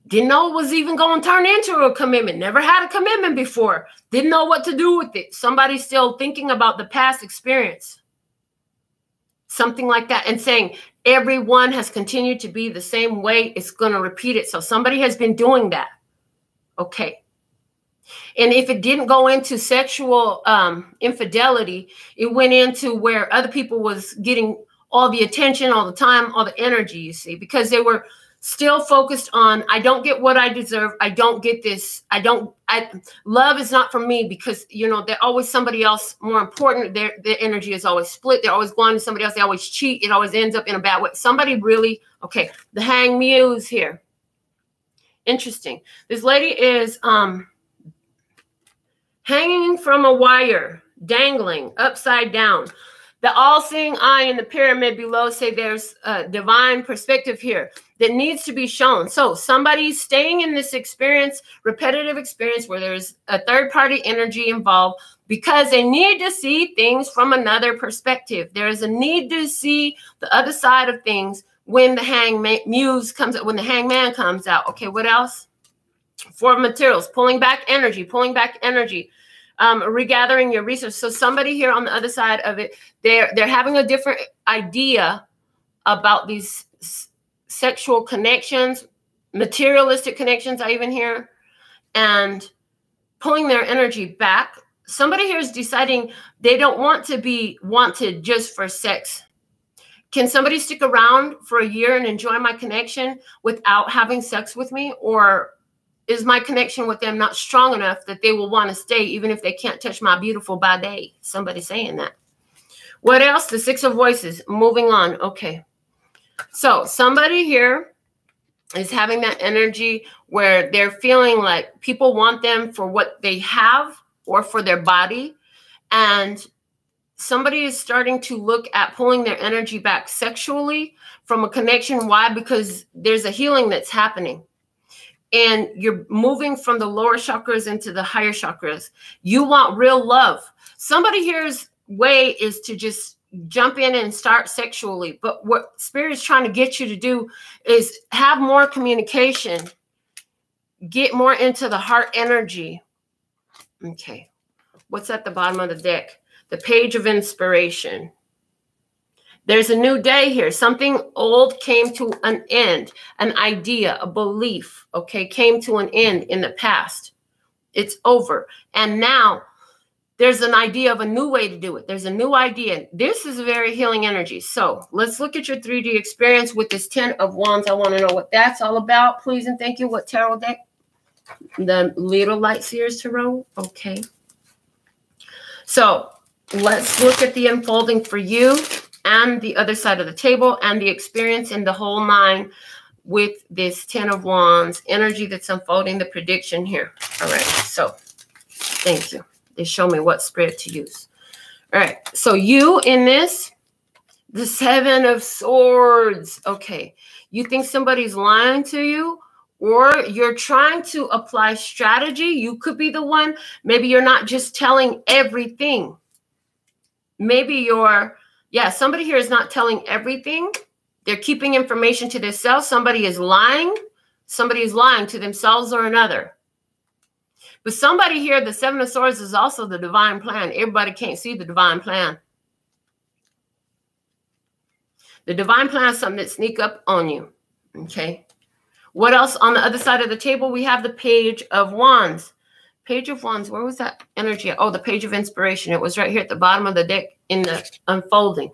didn't know it was even going to turn into a commitment. Never had a commitment before. Didn't know what to do with it. Somebody's still thinking about the past experience. Something like that. And saying everyone has continued to be the same way. It's going to repeat it. So somebody has been doing that. Okay. And if it didn't go into sexual infidelity, it went into where other people was getting all the attention, all the time, all the energy, you see, because they were still focused on, I don't get what I deserve. I don't get this. Love is not for me because, you know, there's always somebody else more important. Their energy is always split. They're always going to somebody else. They always cheat. It always ends up in a bad way. Somebody really, okay, the hang muse here. Interesting. This lady is hanging from a wire, dangling upside down. The all-seeing eye in the pyramid below say there's a divine perspective here that needs to be shown. So somebody's staying in this experience, repetitive experience where there's a third-party energy involved because they need to see things from another perspective. There is a need to see the other side of things when the muse comes out, when the hangman comes out. Okay, what else? 4 of materials, pulling back energy, regathering your resources. So somebody here on the other side of it, they're having a different idea about these sexual connections, materialistic connections, I even hear, and pulling their energy back. Somebody here is deciding they don't want to be wanted just for sex. Can somebody stick around for a year and enjoy my connection without having sex with me? Or is my connection with them not strong enough that they will want to stay even if they can't touch my beautiful body? Somebody saying that. What else? The Six of Voices. Moving on. Okay. So somebody here is having that energy where they're feeling like people want them for what they have or for their body. And somebody is starting to look at pulling their energy back sexually from a connection. Why? Because there's a healing that's happening. And you're moving from the lower chakras into the higher chakras. You want real love. Somebody here's way is to just jump in and start sexually. But what Spirit is trying to get you to do is have more communication. Get more into the heart energy. Okay. What's at the bottom of the deck? The Page of Inspiration. There's a new day here. Something old came to an end. An idea, a belief, okay, came to an end in the past. It's over. And now there's an idea of a new way to do it. There's a new idea. This is a very healing energy. So let's look at your 3D experience with this 10 of Wands. I want to know what that's all about. Please and thank you. What tarot deck? The Little Light Seers Tarot. Okay. So let's look at the unfolding for you and the other side of the table and the experience in the whole nine with this 10 of Wands energy that's unfolding, the prediction here. All right. So thank you. They show me what spread to use. All right. So you in this, the 7 of Swords. Okay. You think somebody's lying to you, or you're trying to apply strategy. You could be the one. Maybe you're not just telling everything. Maybe you're, yeah, somebody here is not telling everything. They're keeping information to themselves. Somebody is lying. Somebody is lying to themselves or another. But somebody here, the 7 of Swords is also the divine plan. Everybody can't see the divine plan. The divine plan is something that sneaks up on you. Okay. What else? On the other side of the table, we have the Page of Wands. Page of Wands, where was that energy? Oh, the Page of Inspiration. It was right here at the bottom of the deck in the unfolding.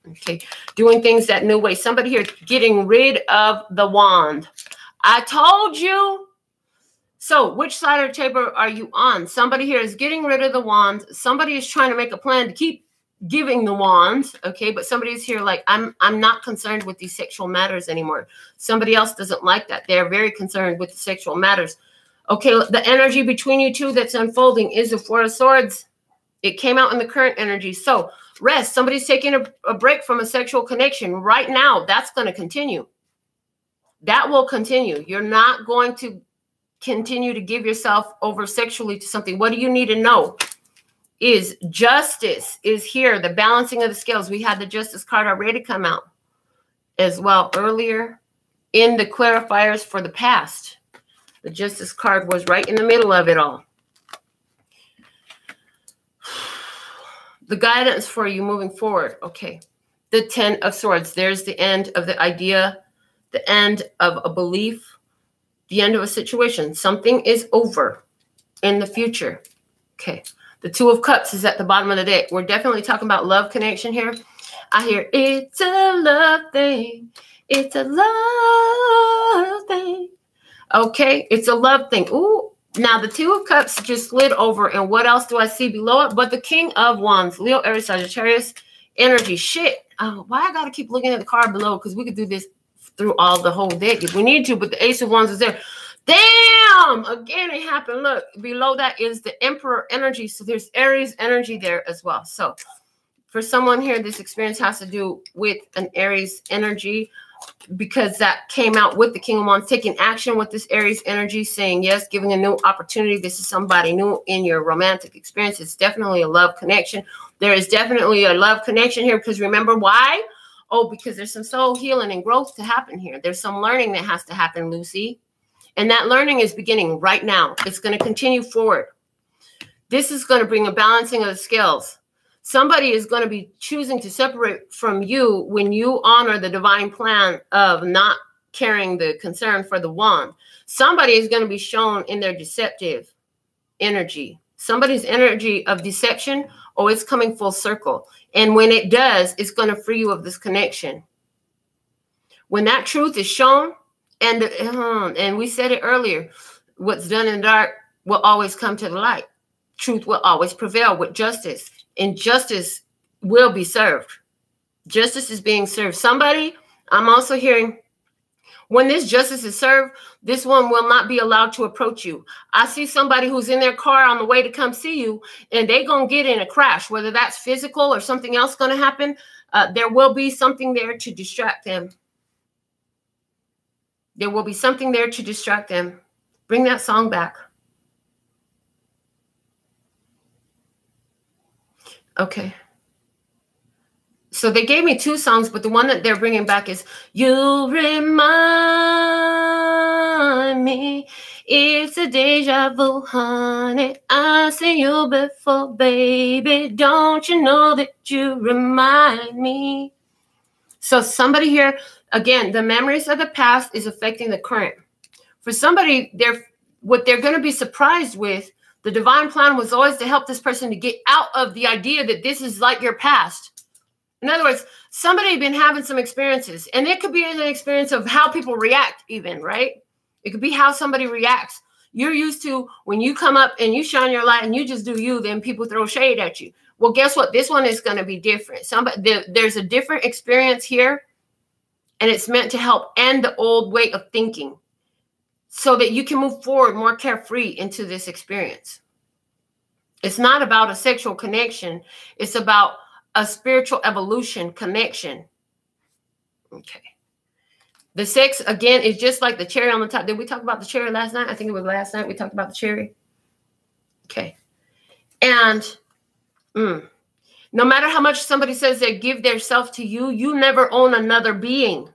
Okay. Doing things that new way. Somebody here getting rid of the wand. I told you. So which side of the table are you on? Somebody here is getting rid of the wand. Somebody is trying to make a plan to keep giving the wands. Okay. But somebody's here like, I'm not concerned with these sexual matters anymore. Somebody else doesn't like that. They're very concerned with the sexual matters. Okay. The energy between you two that's unfolding is the 4 of Swords. It came out in the current energy. So rest. Somebody's taking a break from a sexual connection right now. That's going to continue. That will continue. You're not going to continue to give yourself over sexually to something. What do you need to know is justice is here. The balancing of the scales. We had the Justice card already come out as well earlier in the clarifiers for the past. The Justice card was right in the middle of it all. The guidance for you moving forward. Okay. The 10 of Swords. There's the end of the idea, the end of a belief, the end of a situation. Something is over in the future. Okay. The 2 of Cups is at the bottom of the deck. We're definitely talking about love connection here. I hear it's a love thing. It's a love thing. Okay. It's a love thing. Ooh. Now, the 2 of Cups just slid over. And what else do I see below it? But the King of Wands. Leo, Aries, Sagittarius energy. Shit. Why I got to keep looking at the card below? Because we could do this through all the whole deck if we need to. But the Ace of Wands is there. Damn! Again, it happened. Look, below that is the Emperor energy. So there's Aries energy there as well. So for someone here, this experience has to do with an Aries energy, because that came out with the King of Wands, taking action with this Aries energy, saying yes, giving a new opportunity. This is somebody new in your romantic experience. It's definitely a love connection. There is definitely a love connection here, because remember why? Oh, because there's some soul healing and growth to happen here. There's some learning that has to happen, Lucy. And that learning is beginning right now. It's going to continue forward. This is going to bring a balancing of the scales. Somebody is going to be choosing to separate from you when you honor the divine plan of not carrying the concern for the wand. Somebody is going to be shown in their deceptive energy. Somebody's energy of deception, oh, it's coming full circle. And when it does, it's going to free you of this connection. When that truth is shown, and we said it earlier, what's done in the dark will always come to the light. Truth will always prevail with justice. And justice will be served. Justice is being served. Somebody, I'm also hearing, when this justice is served, this one will not be allowed to approach you. I see somebody who's in their car on the way to come see you, and they're going to get in a crash, whether that's physical or something else going to happen. There will be something there to distract them. There will be something there to distract them. Bring that song back. Okay. So they gave me 2 songs, but the one that they're bringing back is "You Remind Me." It's a deja vu, honey. I've seen you before, baby. Don't you know that you remind me? So somebody here, again, the memories of the past is affecting the current. For somebody, what they're going to be surprised with, the divine plan was always to help this person to get out of the idea that this is like your past. In other words, somebody been having some experiences, and it could be an experience of how people react even, right? It could be how somebody reacts. You're used to when you come up and you shine your light and you just do you, then people throw shade at you. Well, guess what? This one is going to be different. There's a different experience here, and it's meant to help end the old way of thinking so that you can move forward more carefree into this experience. It's not about a sexual connection. It's about a spiritual evolution connection. Okay. The sex, again, is just like the cherry on the top. Did we talk about the cherry last night? I think it was last night we talked about the cherry. Okay. And no matter how much somebody says they give their self to you, you never own another being.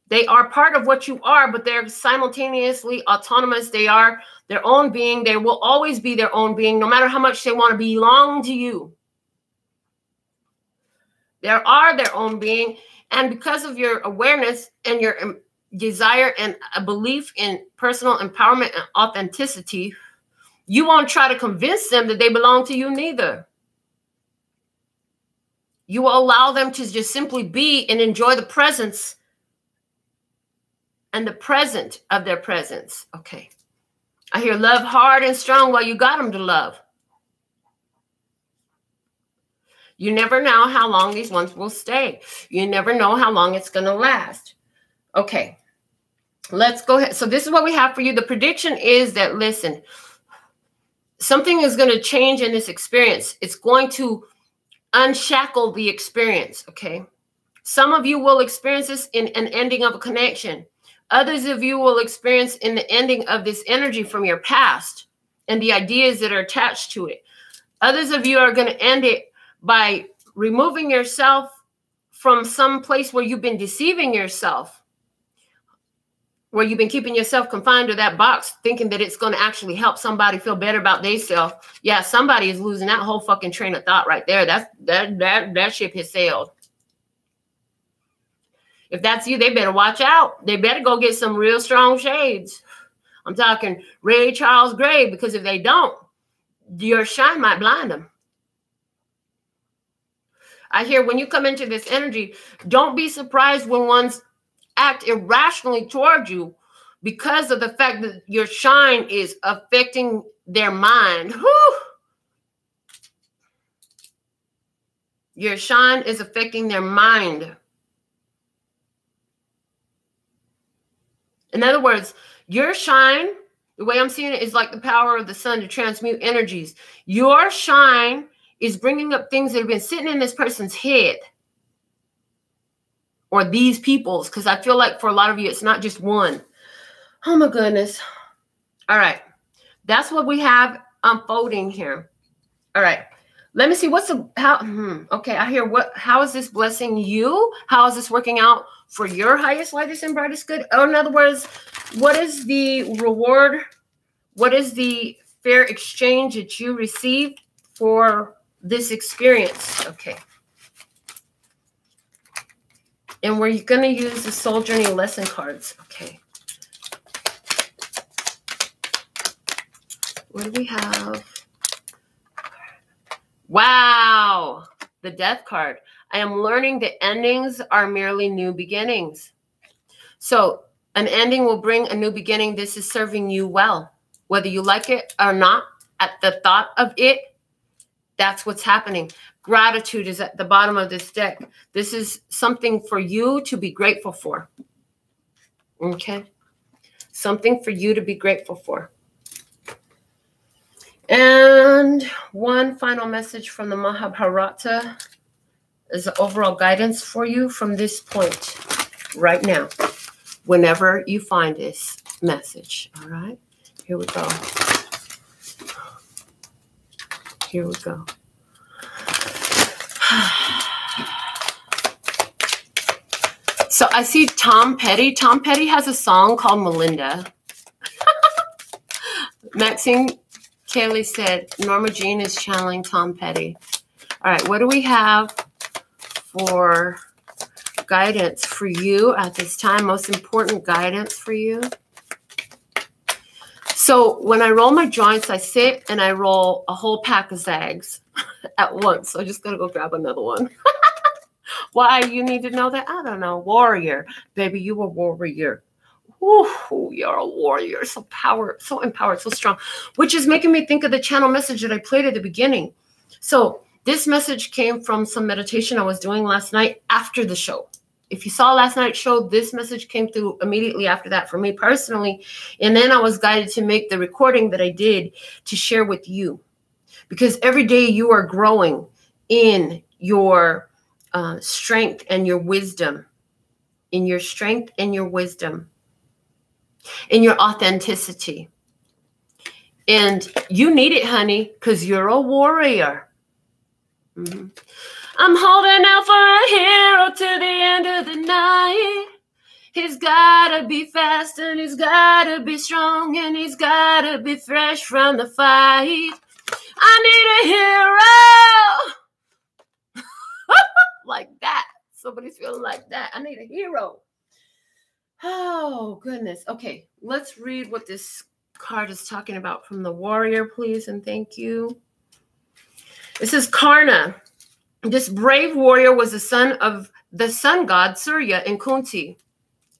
They are part of what you are, but they're simultaneously autonomous. They are their own being. They will always be their own being, no matter how much they want to belong to you. They are their own being, and because of your awareness and your desire and a belief in personal empowerment and authenticity, you won't try to convince them that they belong to you neither. You will allow them to just simply be and enjoy the presence and the present of their presence. Okay. I hear love hard and strong while you got them to love. You never know how long these ones will stay. You never know how long it's going to last. Okay, let's go ahead. So this is what we have for you. The prediction is that, listen, something is going to change in this experience. It's going to unshackle the experience, okay? Some of you will experience this in an ending of a connection. Others of you will experience in the ending of this energy from your past and the ideas that are attached to it. Others of you are going to end it by removing yourself from some place where you've been deceiving yourself, where you've been keeping yourself confined to that box, thinking that it's going to actually help somebody feel better about themselves. Yeah, somebody is losing that whole fucking train of thought right there. That ship has sailed. If that's you, they better watch out. They better go get some real strong shades. I'm talking Ray Charles Gray, because if they don't, your shine might blind them. I hear when you come into this energy, don't be surprised when ones act irrationally toward you because of the fact that your shine is affecting their mind. Whew. Your shine is affecting their mind. In other words, your shine, the way I'm seeing it, is like the power of the sun to transmute energies. Your shine is bringing up things that have been sitting in this person's head or these people's, because I feel like for a lot of you, it's not just one. Oh my goodness. All right. That's what we have unfolding here. All right. Let me see okay. I hear how is this blessing you? How is this working out for your highest, lightest, and brightest good? Or in other words, what is the reward? What is the fair exchange that you received for this experience? Okay. And we're going to use the Soul Journey lesson cards. Okay. What do we have? Wow. The Death card. I am learning that endings are merely new beginnings. So an ending will bring a new beginning. This is serving you well. Whether you like it or not, at the thought of it, that's what's happening. gratitude is at the bottom of this deck. This is something for you to be grateful for. Okay? Something for you to be grateful for. And one final message from the Mahabharata is the overall guidance for you from this point right now, whenever you find this message. All right? Here we go. Here we go. So I see Tom Petty. Tom Petty has a song called Melinda. Maxine Kelly said, Norma Jean is channeling Tom Petty. All right, what do we have for guidance for you at this time? Most important guidance for you. So when I roll my joints, I sit and I roll a whole pack of zags at once. So I just got to go grab another one. Why you need to know that? I don't know. Warrior. Baby, you a warrior. Ooh, you're a warrior. So empowered, so strong. Which is making me think of the channel message that I played at the beginning. So this message came from some meditation I was doing last night after the show. If you saw last night's show, this message came through immediately after that for me personally. And then I was guided to make the recording that I did to share with you. Because every day you are growing in your strength and your wisdom. In your strength and your wisdom. In your authenticity. And you need it, honey, because you're a warrior. Mm-hmm. I'm holding out for a hero to the end of the night. He's gotta be fast and he's gotta be strong and he's gotta be fresh from the fight. I need a hero. Like that. Somebody's feeling like that. I need a hero. Oh, goodness. Okay, let's read what this card is talking about from the warrior, please, and thank you. This is Karna. This brave warrior was the son of the sun god Surya in Kunti.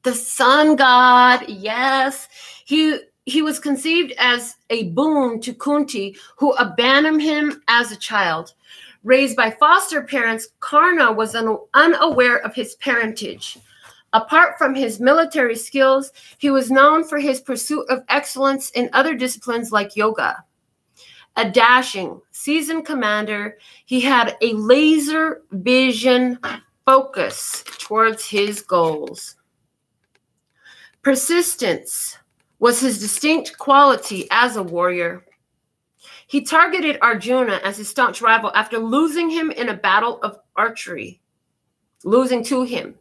The sun god, yes. He was conceived as a boon to Kunti, who abandoned him as a child. Raised by foster parents, Karna was unaware of his parentage. Apart from his military skills, he was known for his pursuit of excellence in other disciplines like yoga. A dashing, seasoned commander, he had a laser vision focus towards his goals. Persistence was his distinct quality as a warrior. He targeted Arjuna as his staunch rival after losing him in a battle of archery, losing to him.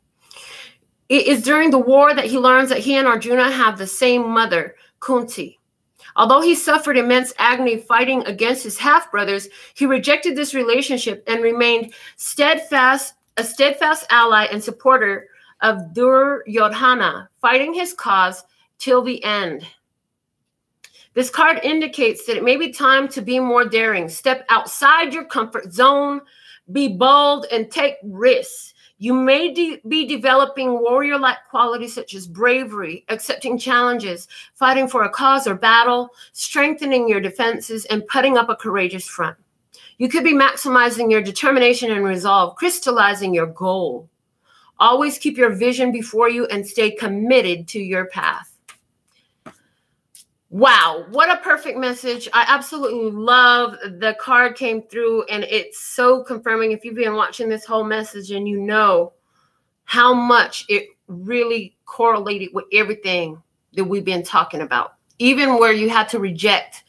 It is during the war that he learns that he and Arjuna have the same mother, Kunti. Although he suffered immense agony fighting against his half-brothers, he rejected this relationship and remained a steadfast ally and supporter of Duryodhana, fighting his cause till the end. This card indicates that it may be time to be more daring. Step outside your comfort zone, be bold, and take risks. You may be developing warrior-like qualities such as bravery, accepting challenges, fighting for a cause or battle, strengthening your defenses, and putting up a courageous front. You could be maximizing your determination and resolve, crystallizing your goal. Always keep your vision before you and stay committed to your path. Wow, what a perfect message. I absolutely love the card came through, and it's so confirming. If you've been watching this whole message and you know how much it really correlated with everything that we've been talking about, even where you had to reject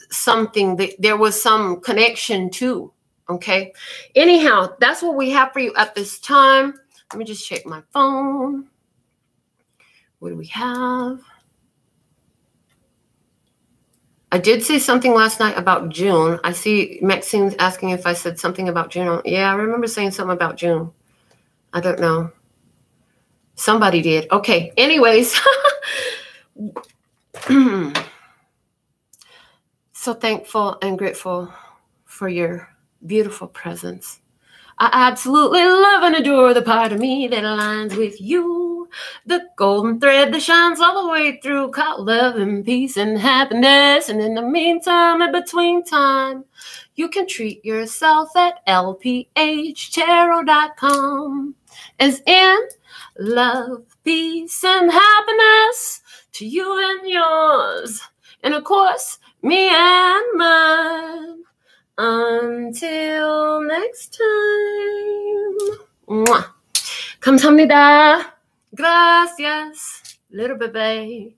something that there was some connection to, okay? Anyhow, that's what we have for you at this time. Let me just check my phone. What do we have? I did say something last night about June. I see Maxine's asking if I said something about June. Yeah, I remember saying something about June. I don't know. Somebody did. Okay. Anyways. So thankful and grateful for your beautiful presence. I absolutely love and adore the part of me that aligns with you. The golden thread that shines all the way through, called love and peace and happiness. And in the meantime, in between time, you can treat yourself at LPHtarot.com. As in love, peace, and happiness to you and yours. And of course, me and mine. Until next time. Mwah. Kamsahamnida. Gracias. Little bebe.